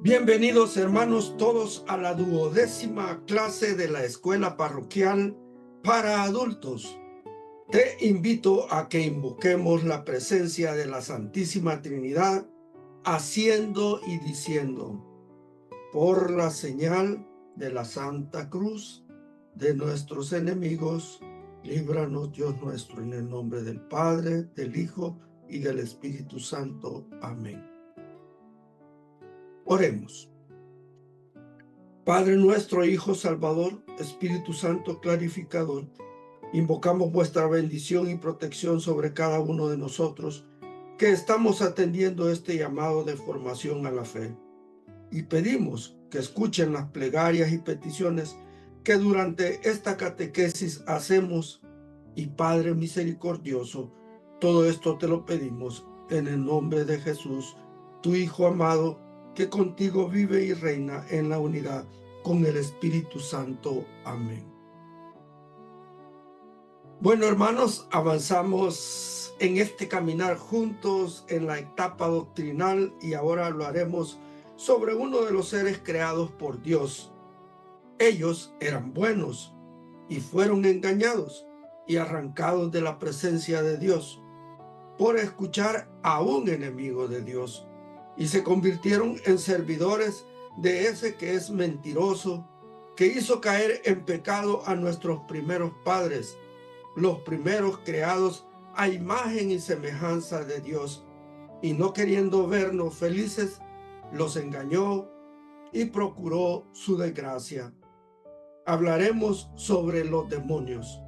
Bienvenidos hermanos todos a la 12ª clase de la escuela parroquial para adultos. Te invito a que invoquemos la presencia de la Santísima Trinidad, haciendo y diciendo: por la señal de la Santa Cruz de nuestros enemigos, líbranos Dios nuestro, en el nombre del Padre, del Hijo y del Espíritu Santo. Amén. Oremos. Padre nuestro, Hijo Salvador, Espíritu Santo clarificador, invocamos vuestra bendición y protección sobre cada uno de nosotros que estamos atendiendo este llamado de formación a la fe. Y pedimos que escuchen las plegarias y peticiones que durante esta catequesis hacemos. Y Padre misericordioso, todo esto te lo pedimos en el nombre de Jesús, tu Hijo amado, que contigo vive y reina en la unidad con el Espíritu Santo. Amén. Bueno, hermanos, avanzamos en este caminar juntos en la etapa doctrinal y ahora lo haremos sobre uno de los seres creados por Dios. Ellos eran buenos y fueron engañados y arrancados de la presencia de Dios por escuchar a un enemigo de Dios, y se convirtieron en servidores de ese que es mentiroso, que hizo caer en pecado a nuestros primeros padres, los primeros creados a imagen y semejanza de Dios, y no queriendo vernos felices, los engañó y procuró su desgracia. Hablaremos sobre los demonios.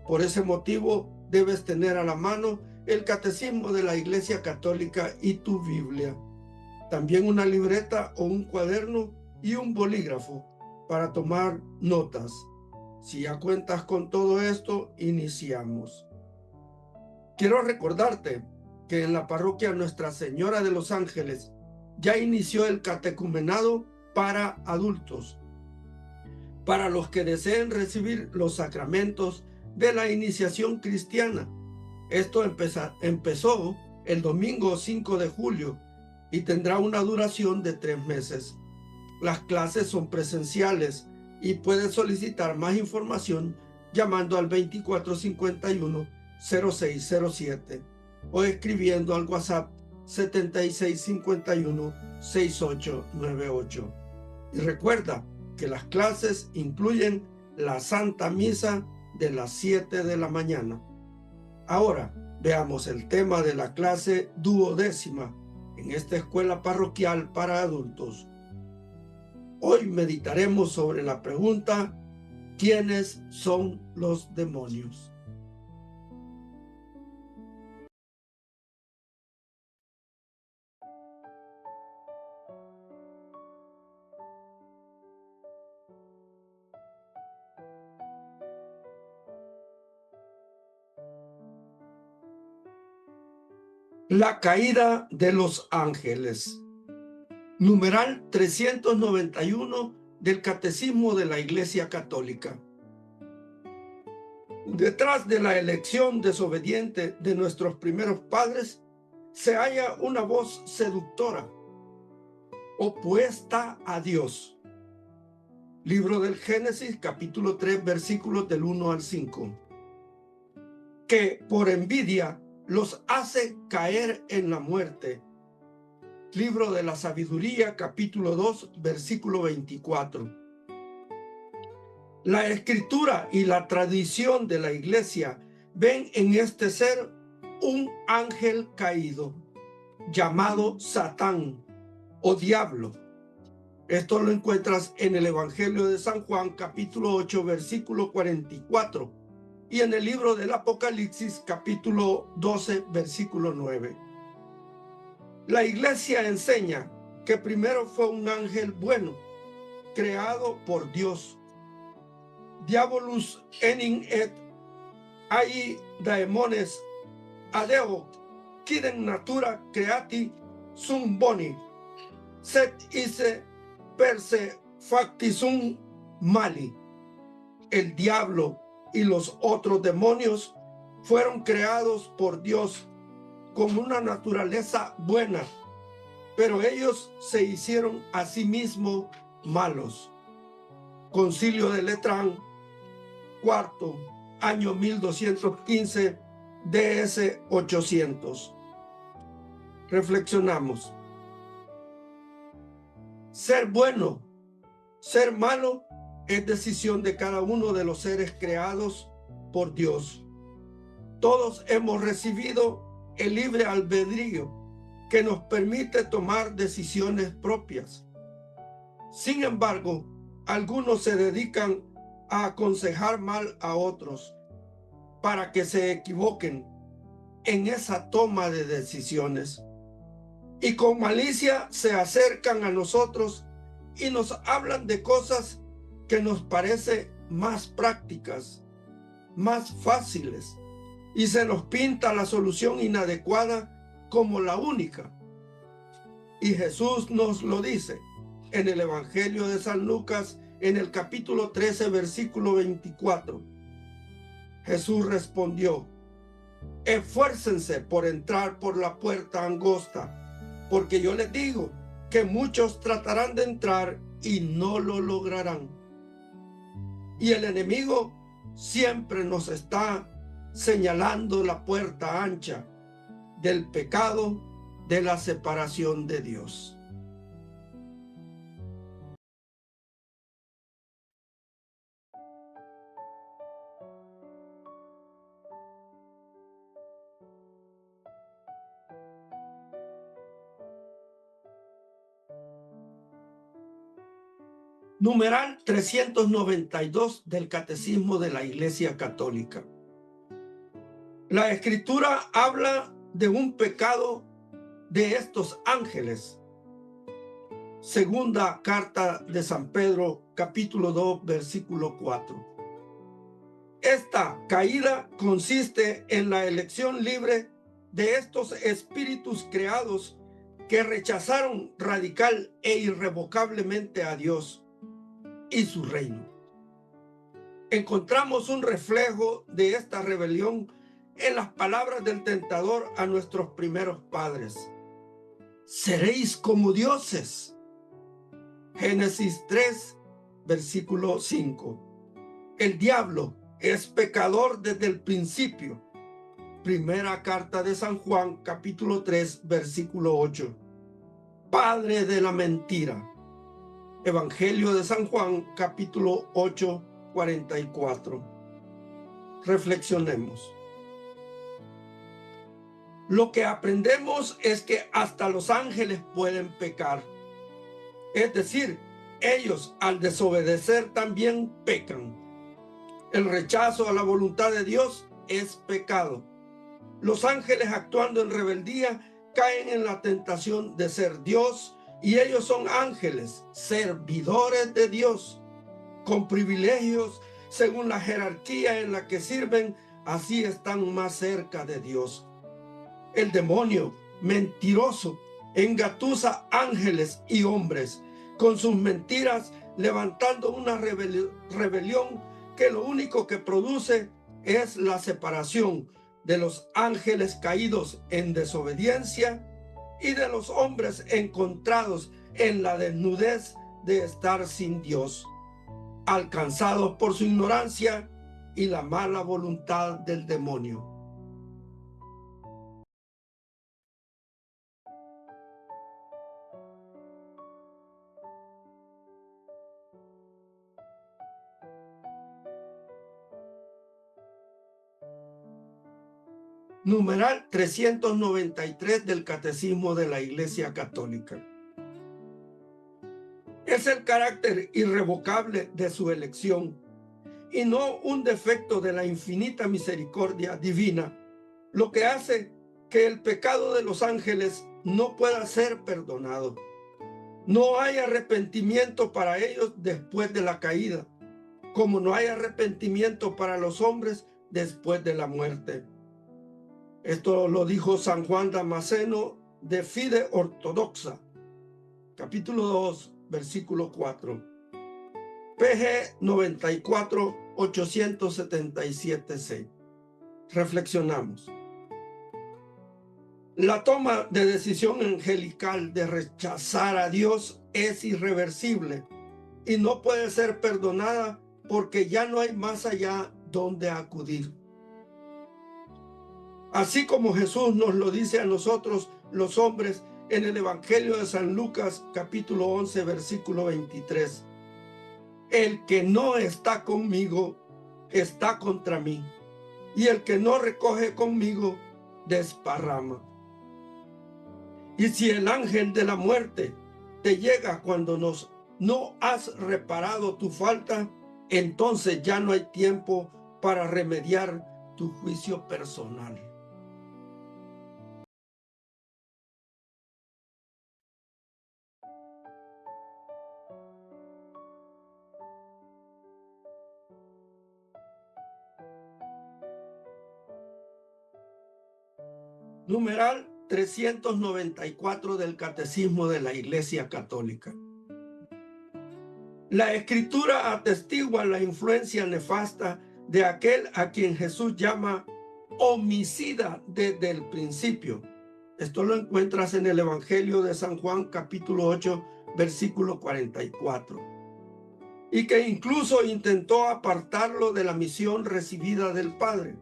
Por ese motivo debes tener a la mano el Catecismo de la Iglesia Católica y tu Biblia. También una libreta o un cuaderno y un bolígrafo para tomar notas. Si ya cuentas con todo esto, iniciamos. Quiero recordarte que en la parroquia Nuestra Señora de los Ángeles ya inició el catecumenado para adultos, para los que deseen recibir los sacramentos de la iniciación cristiana. Esto empezó el domingo 5 de julio y tendrá una duración de 3 meses. Las clases son presenciales y puedes solicitar más información llamando al 2451-0607 o escribiendo al WhatsApp 7651-6898. Y recuerda que las clases incluyen la Santa Misa de las 7 de la mañana. Ahora veamos el tema de la clase 12ª en esta escuela parroquial para adultos. Hoy meditaremos sobre la pregunta: ¿quiénes son los demonios? La caída de los ángeles. Numeral 391 del Catecismo de la Iglesia Católica. Detrás de la elección desobediente de nuestros primeros padres se halla una voz seductora, opuesta a Dios. Libro del Génesis, capítulo 3, versículos del 1 al 5. Que por envidia los hace caer en la muerte. Libro de la Sabiduría, capítulo 2, versículo 24. La Escritura y la tradición de la Iglesia ven en este ser un ángel caído, llamado Satán o Diablo. Esto lo encuentras en el Evangelio de San Juan, capítulo 8, versículo 44, y en el libro del Apocalipsis, capítulo 12, versículo 9. La Iglesia enseña que primero fue un ángel bueno, creado por Dios. Diabolus enin et ai daemones adeo quidem natura creati sum boni, sed isse perse factisum mali. El diablo y los otros demonios fueron creados por Dios con una naturaleza buena, pero ellos se hicieron a sí mismos malos. Concilio de Letrán, cuarto, año 1215, DS 800. Reflexionamos. Ser bueno, ser malo, es decisión de cada uno de los seres creados por Dios. Todos hemos recibido el libre albedrío que nos permite tomar decisiones propias. Sin embargo, algunos se dedican a aconsejar mal a otros para que se equivoquen en esa toma de decisiones. Y con malicia se acercan a nosotros y nos hablan de cosas que nos parecen más prácticas, más fáciles, y se nos pinta la solución inadecuada como la única. Y Jesús nos lo dice en el Evangelio de San Lucas, en el capítulo 13, versículo 24. Jesús respondió: esfuércense por entrar por la puerta angosta, porque yo les digo que muchos tratarán de entrar y no lo lograrán. Y el enemigo siempre nos está señalando la puerta ancha del pecado, de la separación de Dios. Numeral 392 del Catecismo de la Iglesia Católica. La Escritura habla de un pecado de estos ángeles. Segunda carta de San Pedro, capítulo 2, versículo 4. Esta caída consiste en la elección libre de estos espíritus creados que rechazaron radical e irrevocablemente a Dios y su reino. Encontramos un reflejo de esta rebelión en las palabras del tentador a nuestros primeros padres. Seréis como dioses. Génesis 3, versículo 5. El diablo es pecador desde el principio. Primera carta de San Juan, capítulo 3, versículo 8. Padre de la mentira. Evangelio de San Juan, capítulo 8, 44. Reflexionemos. Lo que aprendemos es que hasta los ángeles pueden pecar. Es decir, ellos al desobedecer también pecan. El rechazo a la voluntad de Dios es pecado. Los ángeles actuando en rebeldía caen en la tentación de ser Dios, y ellos son ángeles, servidores de Dios, con privilegios según la jerarquía en la que sirven, así están más cerca de Dios. El demonio, mentiroso, engatusa ángeles y hombres con sus mentiras, levantando una rebelión que lo único que produce es la separación de los ángeles caídos en desobediencia y de los hombres encontrados en la desnudez de estar sin Dios, alcanzados por su ignorancia y la mala voluntad del demonio. Numeral 393 del Catecismo de la Iglesia Católica. Es el carácter irrevocable de su elección y no un defecto de la infinita misericordia divina lo que hace que el pecado de los ángeles no pueda ser perdonado. No hay arrepentimiento para ellos después de la caída, como no hay arrepentimiento para los hombres después de la muerte. Esto lo dijo San Juan Damasceno de Fide Ortodoxa, capítulo 2, versículo 4. PG 94-877C. Reflexionamos. La toma de decisión angelical de rechazar a Dios es irreversible y no puede ser perdonada porque ya no hay más allá donde acudir. Así como Jesús nos lo dice a nosotros los hombres en el Evangelio de San Lucas capítulo 11 versículo 23. El que no está conmigo está contra mí, y el que no recoge conmigo desparrama. Y si el ángel de la muerte te llega cuando no has reparado tu falta, entonces ya no hay tiempo para remediar tu juicio personal. Numeral 394 del Catecismo de la Iglesia Católica. La Escritura atestigua la influencia nefasta de aquel a quien Jesús llama homicida desde el principio. Esto lo encuentras en el Evangelio de San Juan, capítulo 8, versículo 44. Y que incluso intentó apartarlo de la misión recibida del Padre.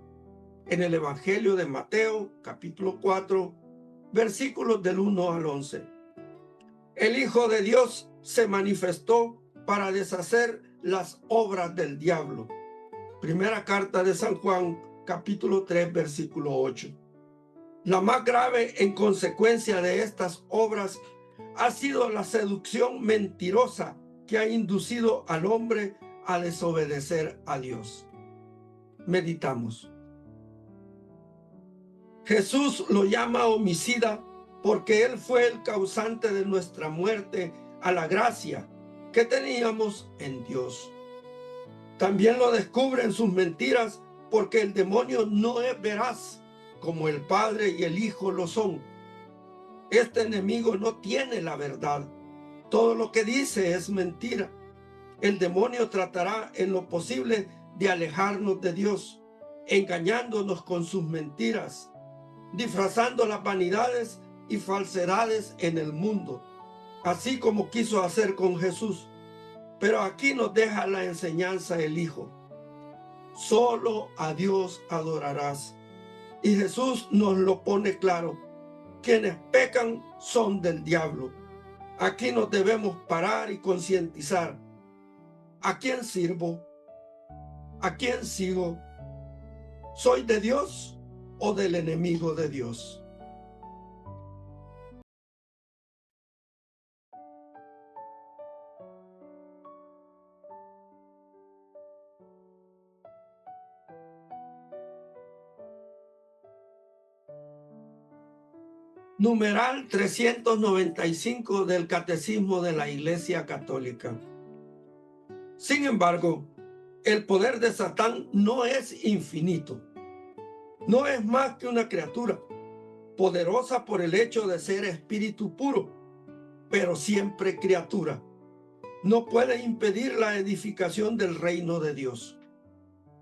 En el Evangelio de Mateo, capítulo 4, versículos del 1 al 11. El Hijo de Dios se manifestó para deshacer las obras del diablo. Primera carta de San Juan, capítulo 3, versículo 8. La más grave en consecuencia de estas obras ha sido la seducción mentirosa que ha inducido al hombre a desobedecer a Dios. Meditamos. Jesús lo llama homicida porque Él fue el causante de nuestra muerte a la gracia que teníamos en Dios. También lo descubre en sus mentiras porque el demonio no es veraz como el Padre y el Hijo lo son. Este enemigo no tiene la verdad. Todo lo que dice es mentira. El demonio tratará en lo posible de alejarnos de Dios, engañándonos con sus mentiras, disfrazando las vanidades y falsedades en el mundo, así como quiso hacer con Jesús. Pero aquí nos deja la enseñanza el Hijo. Solo a Dios adorarás. Y Jesús nos lo pone claro. Quienes pecan son del diablo. Aquí nos debemos parar y concientizar. ¿A quién sirvo? ¿A quién sigo? ¿Soy de Dios o del enemigo de Dios? Numeral 395 del Catecismo de la Iglesia Católica. Sin embargo, el poder de Satán no es infinito. No es más que una criatura, poderosa por el hecho de ser espíritu puro, pero siempre criatura. No puede impedir la edificación del reino de Dios.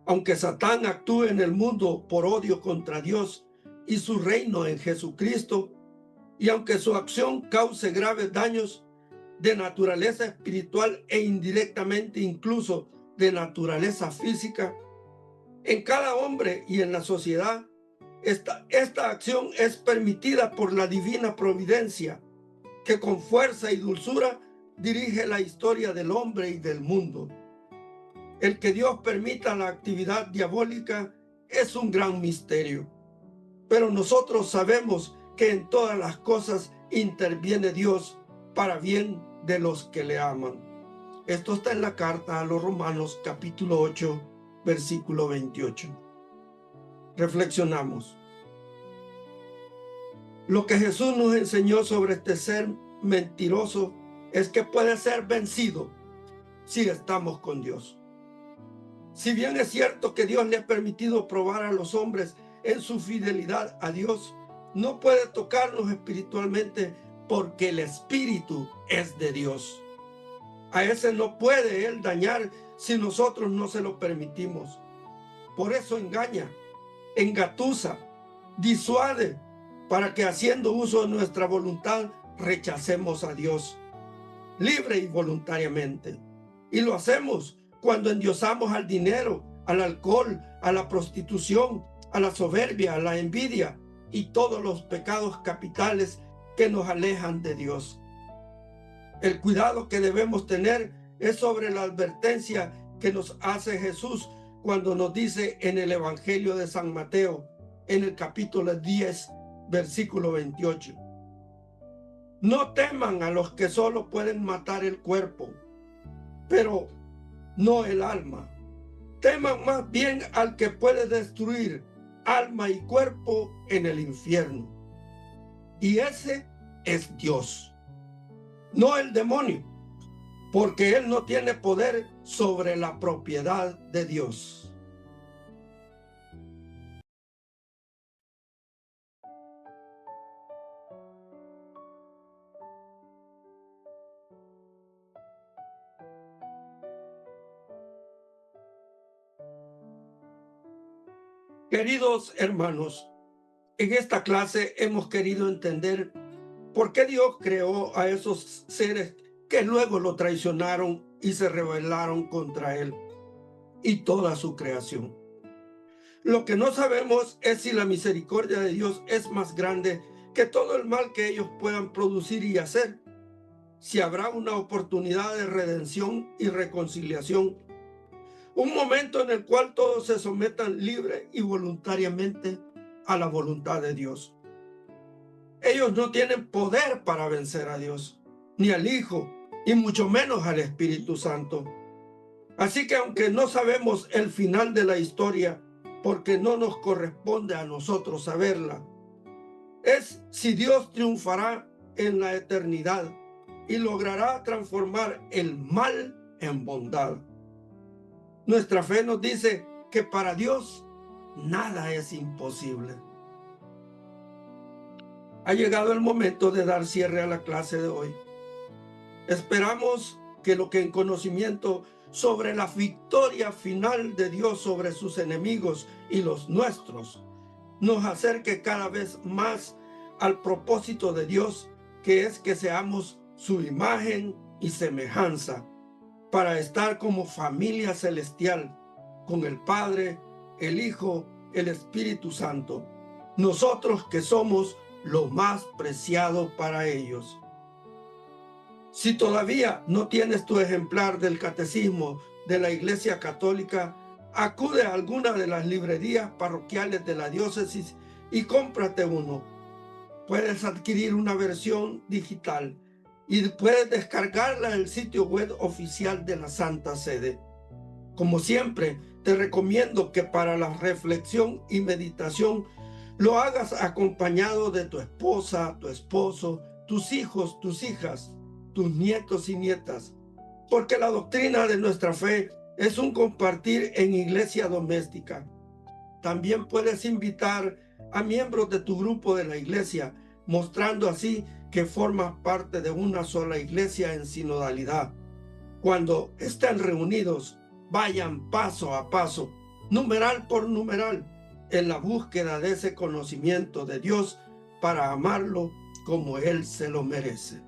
Aunque Satán actúe en el mundo por odio contra Dios y su reino en Jesucristo, y aunque su acción cause graves daños de naturaleza espiritual e indirectamente incluso de naturaleza física, en cada hombre y en la sociedad, esta acción es permitida por la divina providencia, que con fuerza y dulzura dirige la historia del hombre y del mundo. El que Dios permita la actividad diabólica es un gran misterio, pero nosotros sabemos que en todas las cosas interviene Dios para bien de los que le aman. Esto está en la carta a los Romanos capítulo 8, versículo 28. Reflexionamos. Lo que Jesús nos enseñó sobre este ser mentiroso es que puede ser vencido si estamos con Dios. Si bien es cierto que Dios le ha permitido probar a los hombres en su fidelidad a Dios, no puede tocarnos espiritualmente porque el espíritu es de Dios. A ese no puede Él dañar si nosotros no se lo permitimos. Por eso engaña, engatusa, disuade, para que haciendo uso de nuestra voluntad rechacemos a Dios, libre y voluntariamente. Y lo hacemos cuando endiosamos al dinero, al alcohol, a la prostitución, a la soberbia, a la envidia y todos los pecados capitales que nos alejan de Dios. El cuidado que debemos tener es sobre la advertencia que nos hace Jesús cuando nos dice en el Evangelio de San Mateo, en el capítulo 10, versículo 28. No teman a los que solo pueden matar el cuerpo, pero no el alma. Teman más bien al que puede destruir alma y cuerpo en el infierno. Y ese es Dios, no el demonio, porque él no tiene poder sobre la propiedad de Dios. Queridos hermanos, en esta clase hemos querido entender por qué Dios creó a esos seres que luego lo traicionaron y se rebelaron contra él y toda su creación. Lo que no sabemos es si la misericordia de Dios es más grande que todo el mal que ellos puedan producir y hacer, si habrá una oportunidad de redención y reconciliación, un momento en el cual todos se sometan libre y voluntariamente a la voluntad de Dios. Ellos no tienen poder para vencer a Dios, ni al Hijo, y mucho menos al Espíritu Santo. Así que aunque no sabemos el final de la historia, porque no nos corresponde a nosotros saberla, es si Dios triunfará en la eternidad y logrará transformar el mal en bondad. Nuestra fe nos dice que para Dios nada es imposible. Ha llegado el momento de dar cierre a la clase de hoy. Esperamos que lo que en conocimiento sobre la victoria final de Dios sobre sus enemigos y los nuestros nos acerque cada vez más al propósito de Dios, que es que seamos su imagen y semejanza, para estar como familia celestial con el Padre, el Hijo, el Espíritu Santo, nosotros que somos lo más preciado para ellos. Si todavía no tienes tu ejemplar del Catecismo de la Iglesia Católica, acude a alguna de las librerías parroquiales de la diócesis y cómprate uno. Puedes adquirir una versión digital y puedes descargarla del sitio web oficial de la Santa Sede. Como siempre, te recomiendo que para la reflexión y meditación lo hagas acompañado de tu esposa, tu esposo, tus hijos, tus hijas, tus nietos y nietas, porque la doctrina de nuestra fe es un compartir en iglesia doméstica. También puedes invitar a miembros de tu grupo de la iglesia, mostrando así que formas parte de una sola iglesia en sinodalidad. Cuando estén reunidos, vayan paso a paso, numeral por numeral, en la búsqueda de ese conocimiento de Dios para amarlo como Él se lo merece.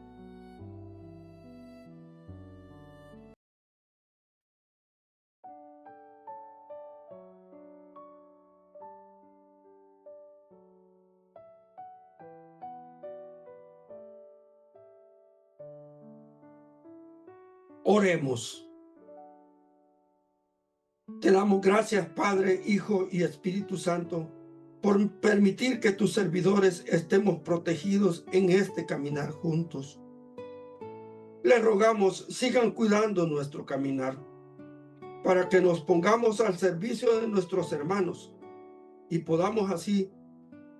Oremos. Te damos gracias, Padre, Hijo y Espíritu Santo, por permitir que tus servidores estemos protegidos en este caminar juntos. Les rogamos, sigan cuidando nuestro caminar, para que nos pongamos al servicio de nuestros hermanos y podamos así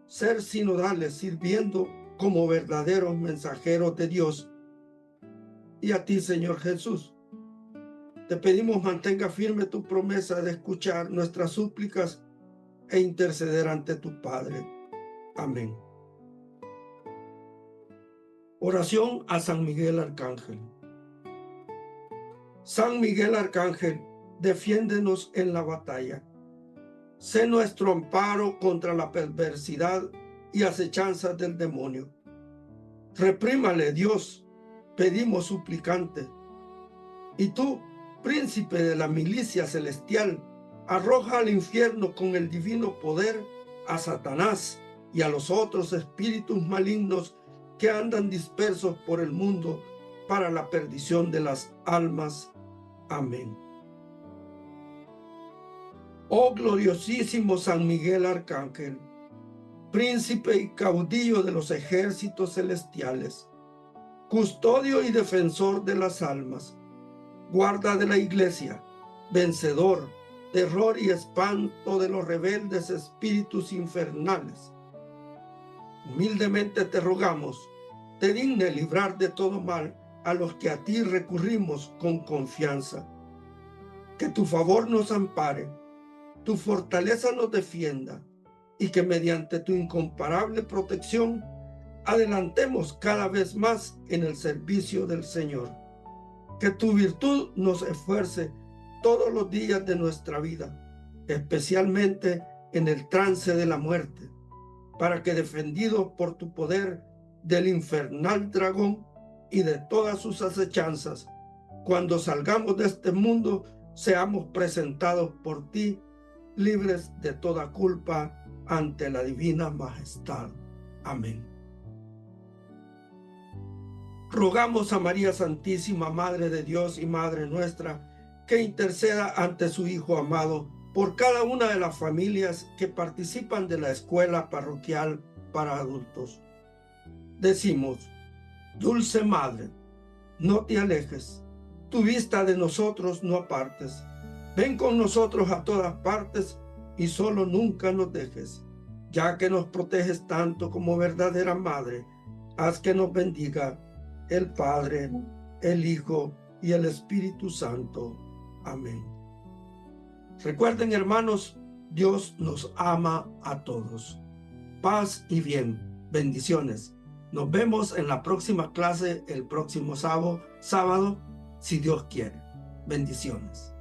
ser sinodales, sirviendo como verdaderos mensajeros de Dios. Y a ti, Señor Jesús, te pedimos mantenga firme tu promesa de escuchar nuestras súplicas e interceder ante tu Padre. Amén. Oración a San Miguel Arcángel. San Miguel Arcángel, defiéndenos en la batalla. Sé nuestro amparo contra la perversidad y acechanzas del demonio. Reprímale, Dios, pedimos suplicante. Y tú, príncipe de la milicia celestial, arroja al infierno con el divino poder a Satanás y a los otros espíritus malignos que andan dispersos por el mundo para la perdición de las almas. Amén. Oh gloriosísimo San Miguel Arcángel, príncipe y caudillo de los ejércitos celestiales, custodio y defensor de las almas, guarda de la iglesia, vencedor, terror y espanto de los rebeldes espíritus infernales. Humildemente te rogamos, te digne librar de todo mal a los que a ti recurrimos con confianza. Que tu favor nos ampare, tu fortaleza nos defienda, y que mediante tu incomparable protección adelantemos cada vez más en el servicio del Señor. Que tu virtud nos esfuerce todos los días de nuestra vida, especialmente en el trance de la muerte, para que, defendidos por tu poder del infernal dragón y de todas sus acechanzas, cuando salgamos de este mundo, seamos presentados por ti, libres de toda culpa ante la divina majestad. Amén. Rogamos a María Santísima, Madre de Dios y Madre nuestra, que interceda ante su Hijo amado por cada una de las familias que participan de la escuela parroquial para adultos. Decimos: Dulce Madre, no te alejes, tu vista de nosotros no apartes. Ven con nosotros a todas partes y solo nunca nos dejes. Ya que nos proteges tanto como verdadera Madre, haz que nos bendiga el Padre, el Hijo y el Espíritu Santo. Amén. Recuerden, hermanos, Dios nos ama a todos. Paz y bien. Bendiciones. Nos vemos en la próxima clase el próximo sábado, si Dios quiere. Bendiciones.